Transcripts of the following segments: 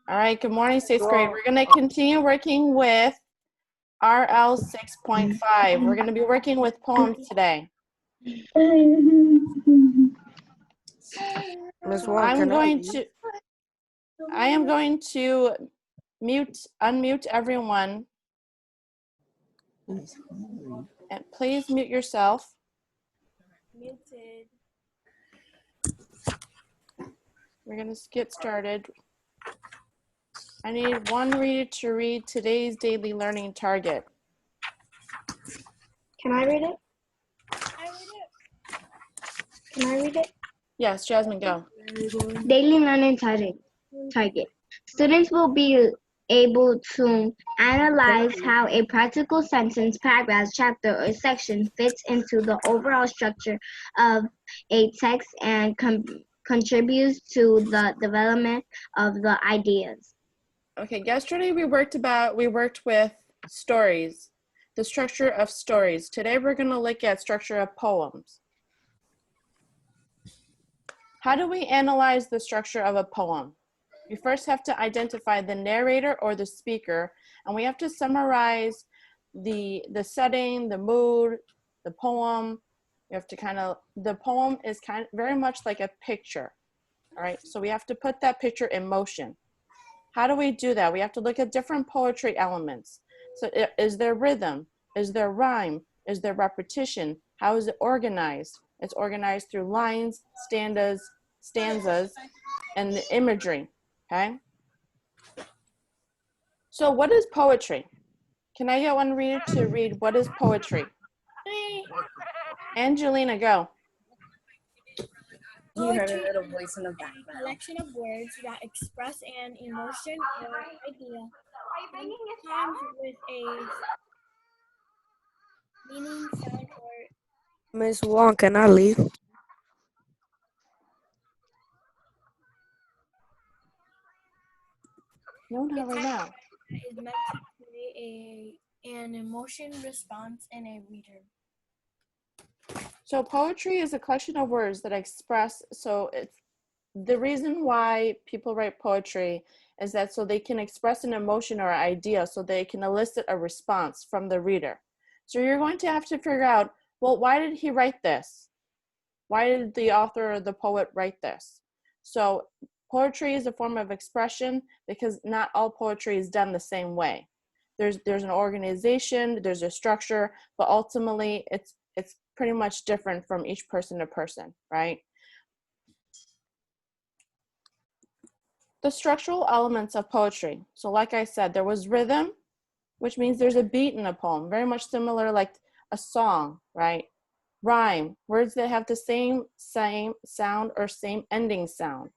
All right, good morning, sixth grade. We're going to continue working with RL 6.5. We're going to be working with poems today. Ms. Wong, I am going to unmute everyone. And please mute yourself. Muted. We're going to get started. I need one reader to read today's daily learning target. Can I read it? Can I read it? Yes, Jasmine, go. Daily learning target. Students will be able to analyze how a practical sentence, paragraph, chapter, or section fits into the overall structure of a text and contributes to the development of the ideas. Okay, yesterday we worked with stories, the structure of stories. Today we're going to look at structure of poems. How do we analyze the structure of a poem? We first have to identify the narrator or the speaker, and we have to summarize the setting, the mood, the poem. We have to the poem is very much like a picture, all right? So we have to put that picture in motion. How do we do that? We have to look at different poetry elements. So is there rhythm? Is there rhyme? Is there repetition? How is it organized? It's organized through lines, stanzas, and the imagery, okay? So what is poetry? Can I get one reader to read what is poetry? Angelina, go. You heard a little voice in the background. A collection of words that express an emotion or idea, sometimes with a meaning, sound, or Ms. Wong, can I leave? No, not right now. is meant to create an emotion response in a reader. So poetry is a collection of words that express, so it's the reason why people write poetry is that so they can express an emotion or idea, so they can elicit a response from the reader. So you're going to have to figure out, well, why did he write this? Why did the author or the poet write this? So poetry is a form of expression because not all poetry is done the same way. There's an organization, there's a structure, but ultimately it's pretty much different from each person to person, right? The structural elements of poetry. So like I said, there was rhythm, which means there's a beat in a poem, very much similar like a song, right? Rhyme, words that have the same sound or same ending sound.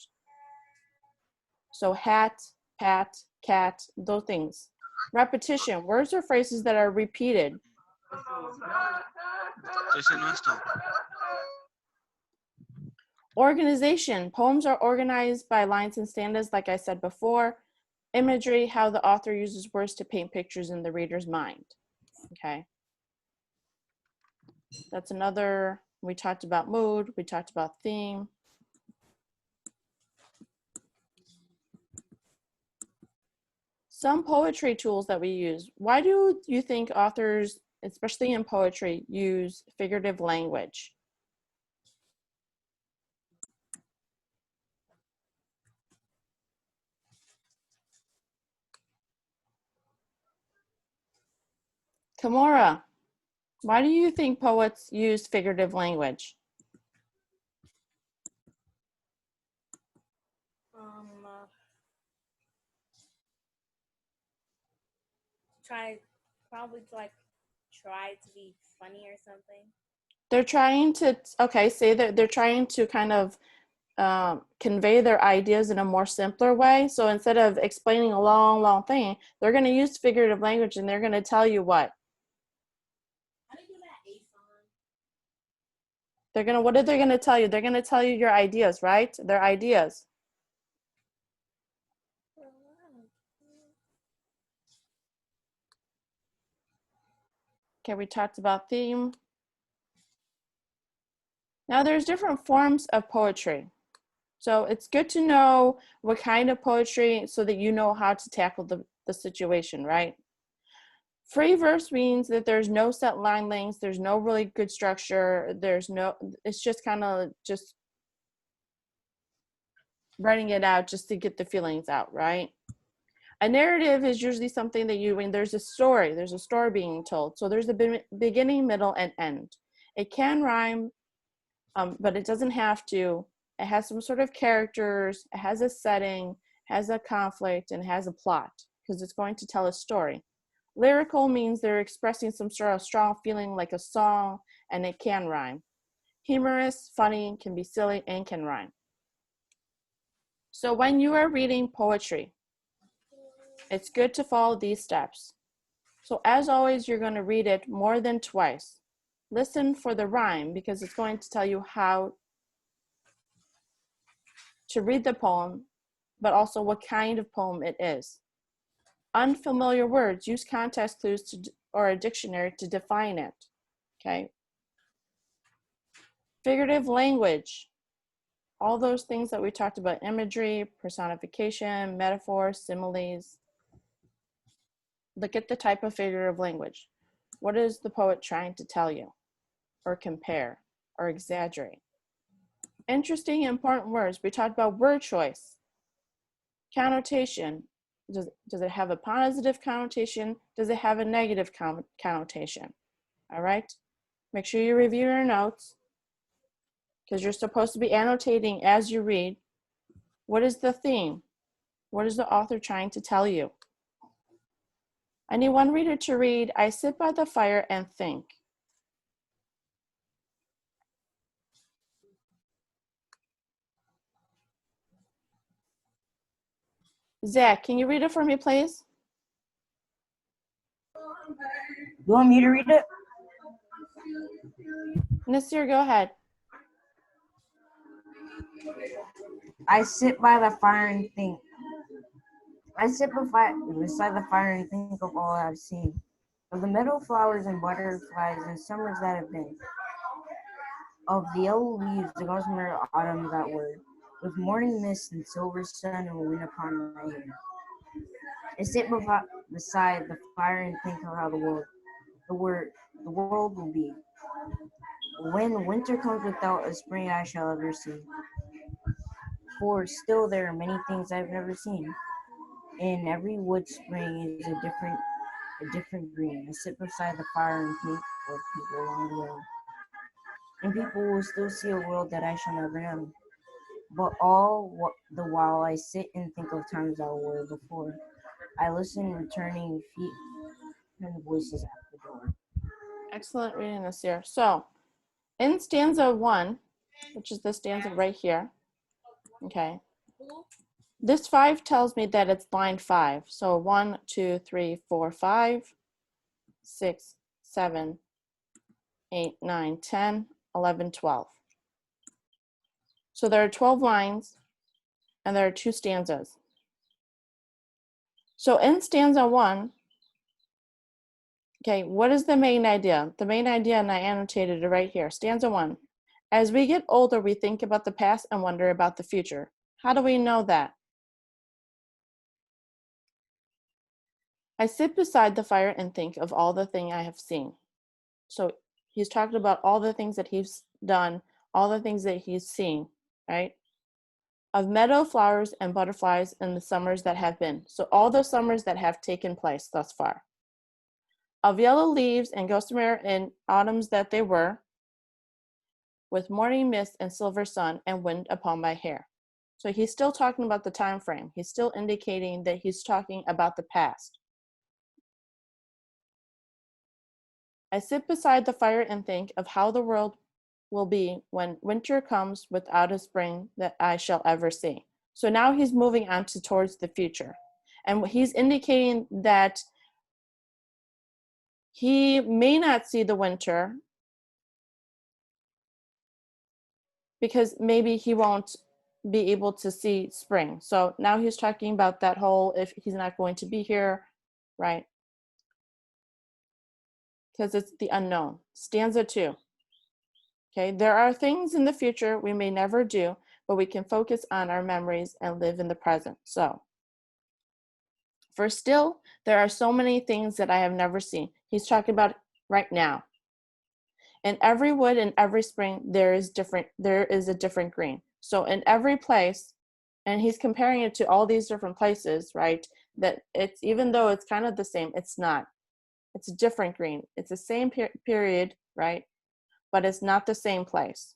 So hat, pat, cat, those things. Repetition, words or phrases that are repeated. Organization, poems are organized by lines and stanzas, like I said before. Imagery, how the author uses words to paint pictures in the reader's mind, okay? That's another, we talked about mood, we talked about theme. Some poetry tools that we use. Why do you think authors, especially in poetry, use figurative language? Kimura, why do you think poets use figurative language? Try to be funny or something. They're trying to, okay, say that they're trying to kind of convey their ideas in a more simpler way. So instead of explaining a long thing, they're going to use figurative language and they're going to tell you what. What are they going to tell you? They're going to tell you your ideas, right? Their ideas. Okay, we talked about theme. Now there's different forms of poetry. So it's good to know what kind of poetry so that you know how to tackle the situation, right? Free verse means that there's no set line lengths, there's no really good structure, it's just kind of just writing it out just to get the feelings out, right? A narrative is usually something that when there's a story being told. So there's a beginning, middle, and end. It can rhyme, but it doesn't have to. It has some sort of characters, it has a setting, has a conflict, and has a plot, because it's going to tell a story. Lyrical means they're expressing some sort of strong feeling like a song, and it can rhyme. Humorous, funny, can be silly, and can rhyme. So when you are reading poetry, it's good to follow these steps. So as always, you're going to read it more than twice. Listen for the rhyme, because it's going to tell you how to read the poem, but also what kind of poem it is. Unfamiliar words, use context clues or a dictionary to define it, okay? Figurative language, all those things that we talked about, imagery, personification, metaphors, similes. Look at the type of figurative language. What is the poet trying to tell you, or compare, or exaggerate? Interesting, important words. We talked about word choice. Connotation. Does it have a positive connotation? Does it have a negative connotation? All right. Make sure you review your notes, because you're supposed to be annotating as you read. What is the theme? What is the author trying to tell you? I need one reader to read, "I sit by the fire and think." Zach, can you read it for me, please? You want me to read it? Nasir, go ahead. I sit by the fire and think. I sit beside the fire and think of all I've seen, of the meadow flowers and butterflies and summers that have been, of the yellow leaves, the gossamer autumn that were, with morning mist and silver sun and wind upon my hair. I sit beside the fire and think of how the world will be, when winter comes without a spring I shall ever see. For still there are many things I've never seen. In every wood spring is a different green. I sit beside the fire and think of people along the way. And people will still see a world that I shall never know. But the while I sit and think of times that were before, I listen, returning feet and voices at the door. Excellent reading, Nasir. So in stanza 1, which is the stanza right here, okay, this 5 tells me that it's line 5. So 1, 2, 3, 4, 5, 6, 7, 8, 9, 10, 11, 12. So there are 12 lines and there are 2 stanzas. So in stanza 1, okay, what is the main idea? The main idea, and I annotated it right here, stanza 1. As we get older, we think about the past and wonder about the future. How do we know that? I sit beside the fire and think of all the things I have seen. So he's talking about all the things that he's done, all the things that he's seen, right? Of meadow flowers and butterflies in the summers that have been. So all the summers that have taken place thus far. Of yellow leaves and gossamer in autumns that they were, with morning mist and silver sun and wind upon my hair. So he's still talking about the time frame. He's still indicating that he's talking about the past. I sit beside the fire and think of how the world will be when winter comes without a spring that I shall ever see. So now he's moving on towards the future. And he's indicating that he may not see the winter because maybe he won't be able to see spring. So now he's talking about that whole, if he's not going to be here, right? Because it's the unknown. Stanza 2. Okay, there are things in the future we may never do, but we can focus on our memories and live in the present. So, for still, there are so many things that I have never seen. He's talking about right now. In every wood and every spring, there is a different green. So in every place, and he's comparing it to all these different places, right? That it's, even though it's kind of the same, it's not. It's a different green. It's the same period, right? But it's not the same place.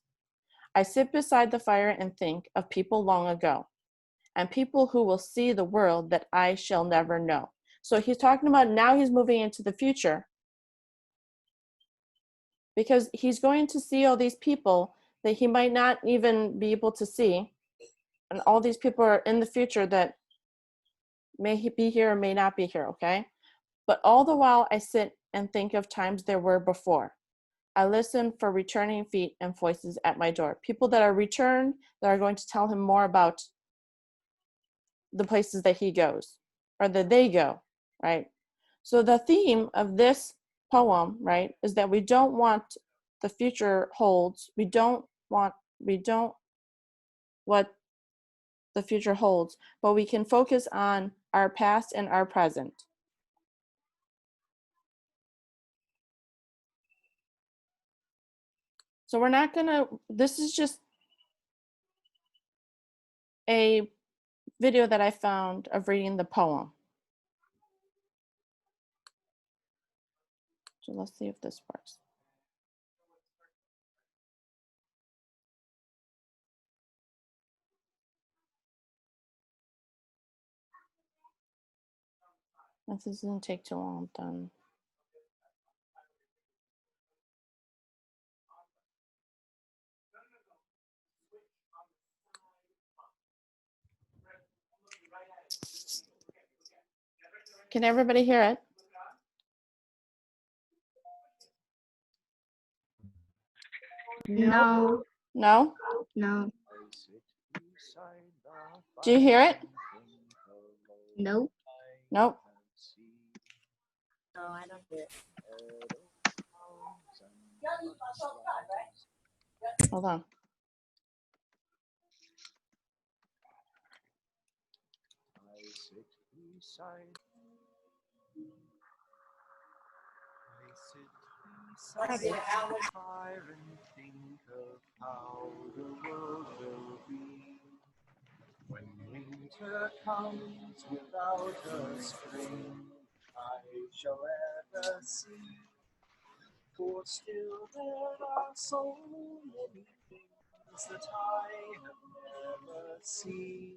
I sit beside the fire and think of people long ago, and people who will see the world that I shall never know. So he's talking about now he's moving into the future, because he's going to see all these people that he might not even be able to see. And all these people are in the future that may be here or may not be here, okay? But all the while I sit and think of times there were before. I listen for returning feet and voices at my door. People that are returned, that are going to tell him more about the places that he goes, or that they go, right? So the theme of this poem, right, is that we don't want the future holds. We don't what the future holds, but we can focus on our past and our present. So we're not gonna, this is just a video that I found of reading the poem. So let's see if this works. If this doesn't take too long, I'm done. Can everybody hear it? No, No? no, Do you hear it? nope. Nope. No, I don't hear it. Hold on. I get it. Fire and think of how the world will be when winter comes without a spring I shall ever see. For still there are so many things that I have never seen.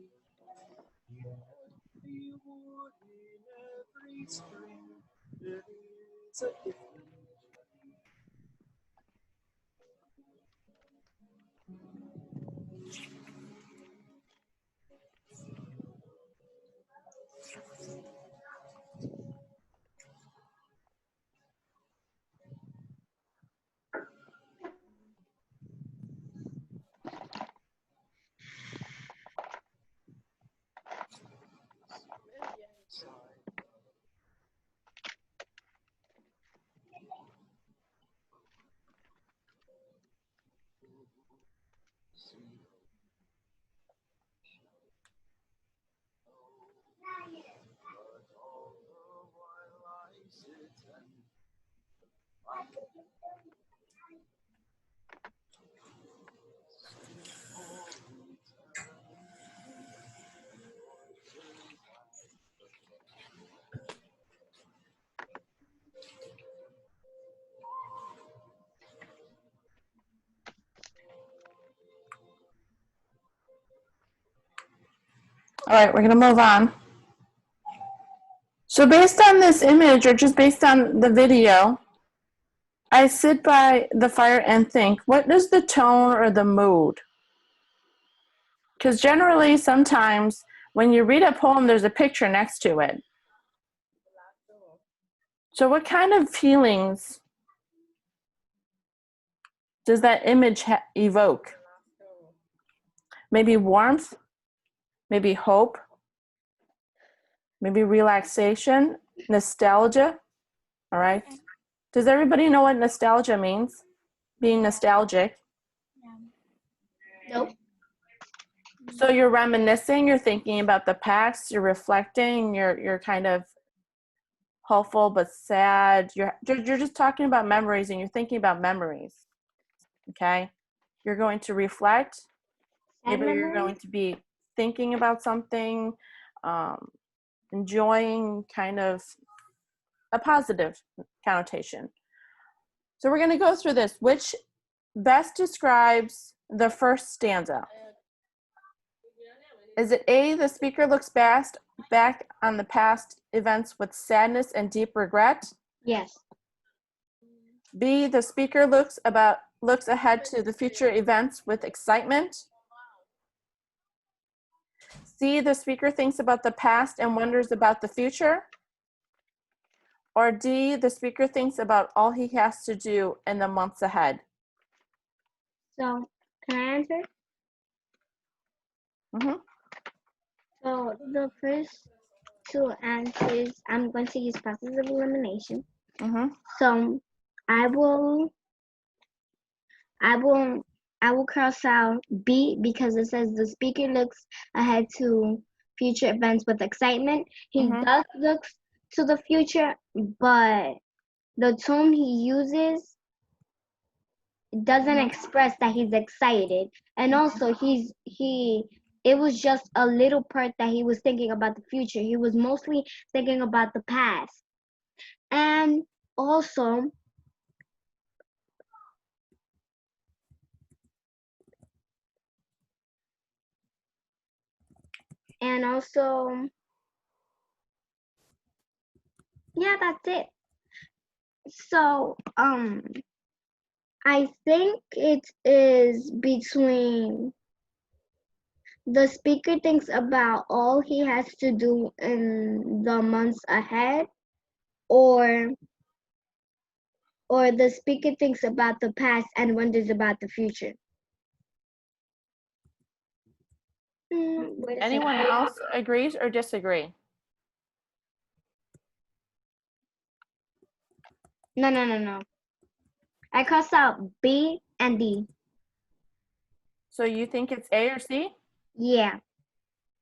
In every wood, in every spring, there is a different tree. All right, we're gonna move on. So based on this image, or just based on the video, I sit by the fire and think, what is the tone or the mood? Because generally, sometimes when you read a poem, there's a picture next to it. So what kind of feelings does that image evoke? Maybe warmth, maybe hope, maybe relaxation, nostalgia, all right? Does everybody know what nostalgia means? Being nostalgic. Nope. So you're reminiscing, you're thinking about the past, you're reflecting, you're kind of hopeful but sad. You're just talking about memories and you're thinking about memories. Okay? You're going to reflect. Sad Maybe you're memories? going to be thinking about something, enjoying kind of a positive connotation. So we're going to go through this. Which best describes the first stanza? Is it A, the speaker looks back on the past events with sadness and deep regret? Yes. B, the speaker looks ahead to the future events with excitement? C, the speaker thinks about the past and wonders about the future? Or D, the speaker thinks about all he has to do in the months ahead? So, can I answer? Mm-hmm. So, the first two answers, I'm going to use process of elimination. Mm-hmm. So, I will cross out B because it says the speaker looks ahead to future events with excitement. He Mhm. does look to the future, but the tone he uses doesn't express that he's excited. And also it was just a little part that he was thinking about the future. He was mostly thinking about the past. And also yeah, that's it. So I think it is between the speaker thinks about all he has to do in the months ahead, or the speaker thinks about the past and wonders about the future. Wait a Anyone second. else agrees or disagree? No. I crossed out B and D. So you think it's A or C? Yeah.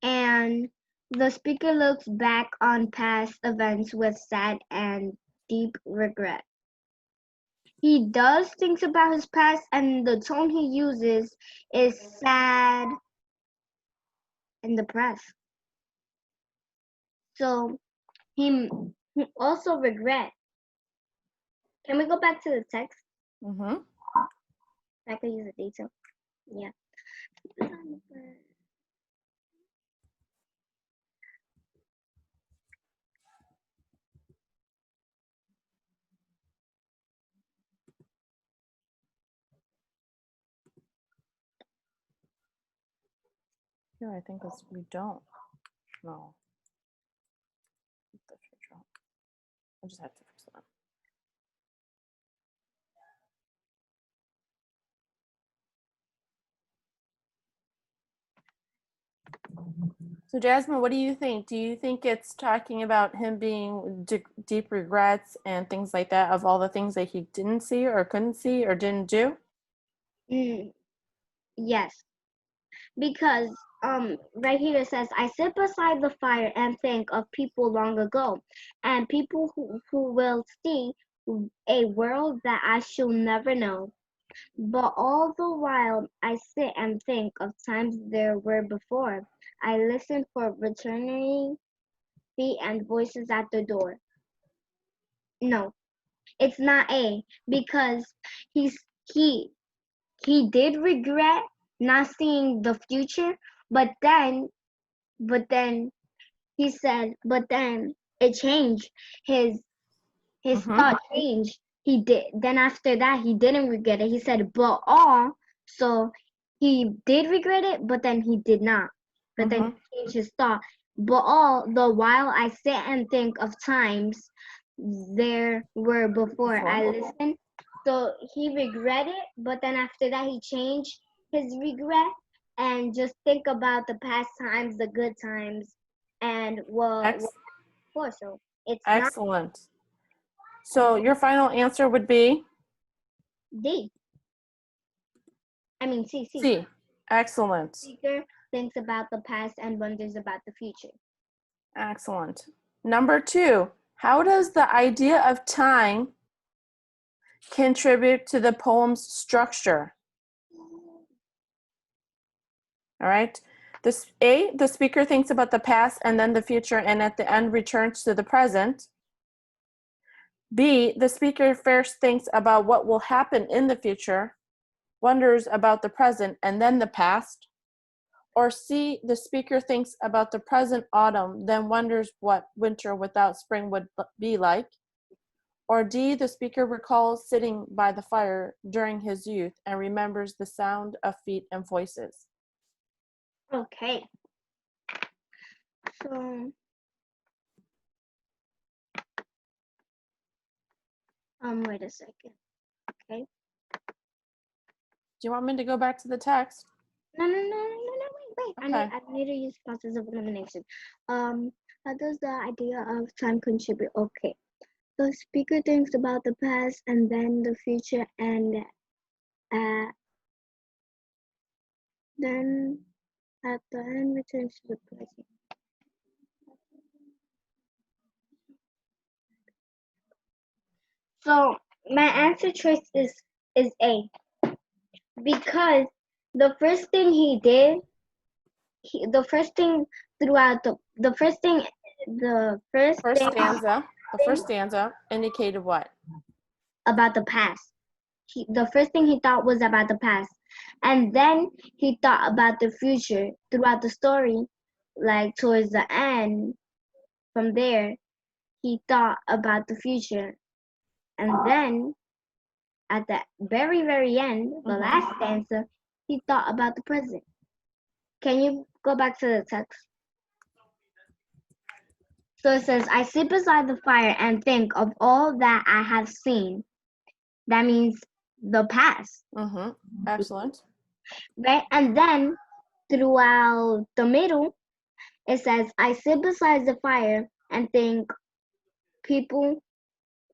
And the speaker looks back on past events with sad and deep regret. He does think about his past, and the tone he uses is sad and depressed. So he also regret. Can we go back to the text? Mm-hmm. I could use a detail. Yeah. Yeah, I think it's we don't. No. I just have to fix that. So Jasmine, what do you think? Do you think it's talking about him being deep regrets and things like that of all the things that he didn't see or couldn't see or didn't do? Yes, because right here it says, I sit beside the fire and think of people long ago, and people who will see a world that I shall never know. But all the while I sit and think of times there were before. I listen for returning feet and voices at the door. No, it's not A, because he did regret not seeing the future, but then he said, but then it changed. His Mm-hmm. thought changed. He did. Then after that, he didn't regret it. He said, but all. So he did regret it, but then he did not. But then he changed his thought. But all the while I sit and think of times there were before I listened. So he regretted, but then after that he changed his regret and just think about the past times, the good times, and what before. So it's not Excellent. So your final answer would be D. I mean C. C. Excellent. Speaker thinks about the past and wonders about the future. Excellent. Number 2, how does the idea of time contribute to the poem's structure? All right. The speaker thinks about the past and then the future, and at the end returns to the present. B, the speaker first thinks about what will happen in the future, wonders about the present, and then the past. Or C, the speaker thinks about the present autumn, then wonders what winter without spring would be like. Or D, the speaker recalls sitting by the fire during his youth and remembers the sound of feet and voices. Okay. So, wait a second. Okay. Do you want me to go back to the text? No, wait. Okay. I need to use process of elimination. How does the idea of time contribute? Okay. The speaker thinks about the past and then the future, and then at the end returns to the present. So my answer choice is A, because the first thing he did, the first thing The first stanza indicated what? about the past. The first thing he thought was about the past, and then he thought about the future throughout the story. Like towards the end, from there, he thought about the future, and then at the very end, the last stanza, he thought about the present. Can you go back to the text? So it says, I sit beside the fire and think of all that I have seen. That means the past. Excellent. Right? And then throughout the middle, it says, I sit beside the fire and think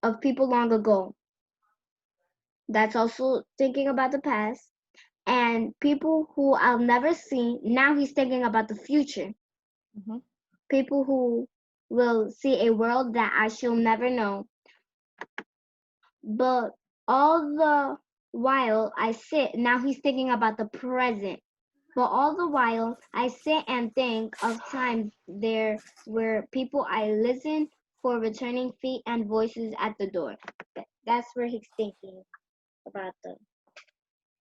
of people long ago. That's also thinking about the past. And people who I'll never see, now he's thinking about the future. People who will see a world that I shall never know. But all the while I sit, now he's thinking about the present. But all the while I sit and think of times there were people I listened for returning feet and voices at the door. That's where he's thinking about the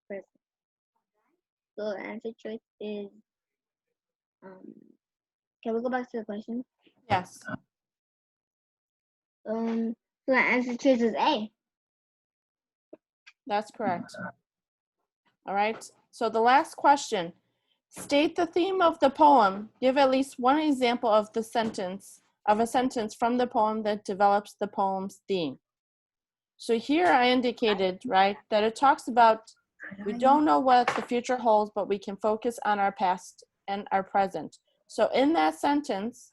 present. So the answer choice is, can we go back to the question? Yes. So the answer choice is A. That's correct. All right. So the last question. State the theme of the poem. Give at least one example of a sentence from the poem that develops the poem's theme. So here I indicated, right, that it talks about we don't know what the future holds, but we can focus on our past and our present. So in that sentence,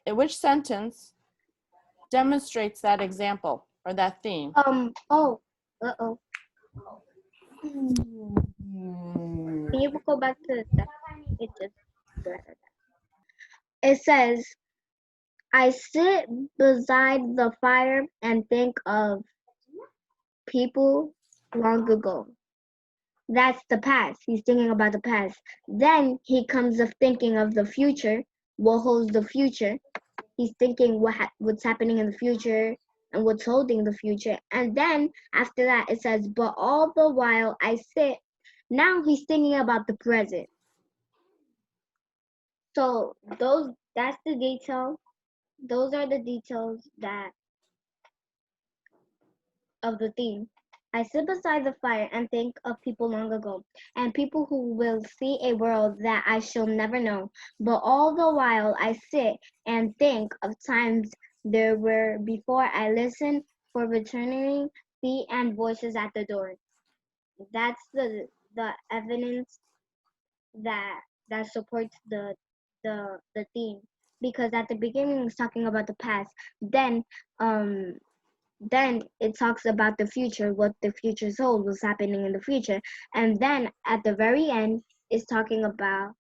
which sentence demonstrates that example or that theme? Can you go back to it says, I sit beside the fire and think of people long ago. That's the past. He's thinking about the past. Then he comes of thinking of the future. What holds the future? He's thinking what's happening in the future and what's holding the future. And then after that, it says, but all the while I sit. Now he's thinking about the present. So that's the detail. Those are the details of the theme. I sit beside the fire and think of people long ago, and people who will see a world that I shall never know. But all the while I sit and think of times there were before I listened for returning feet and voices at the door. That's the evidence that supports the theme, because at the beginning it's talking about the past, then it talks about the future, what the future holds, what's happening in the future, and then at the very end is talking about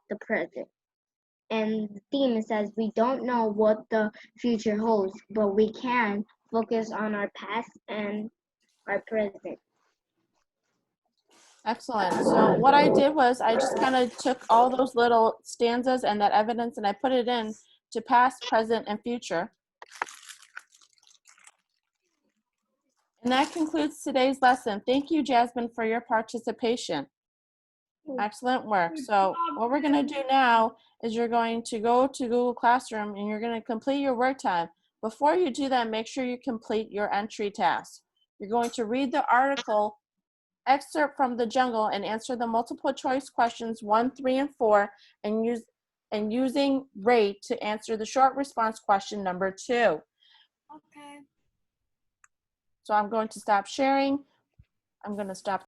the present. And the theme says we don't know what the future holds, but we can focus on our past and our present. Excellent. So what I did was I just kind of took all those little stanzas and that evidence and I put it in to past, present, and future. And that concludes today's lesson. Thank you, Jasmine, for your participation. Excellent work. So what we're going to do now is you're going to go to Google Classroom and you're going to complete your work time. Before you do that, make sure you complete your entry task. You're going to read the article excerpt from The Jungle and answer the multiple choice questions 1, 3, and 4 and using rate to answer the short response question number 2. Okay. So I'm going to stop sharing. I'm going to stop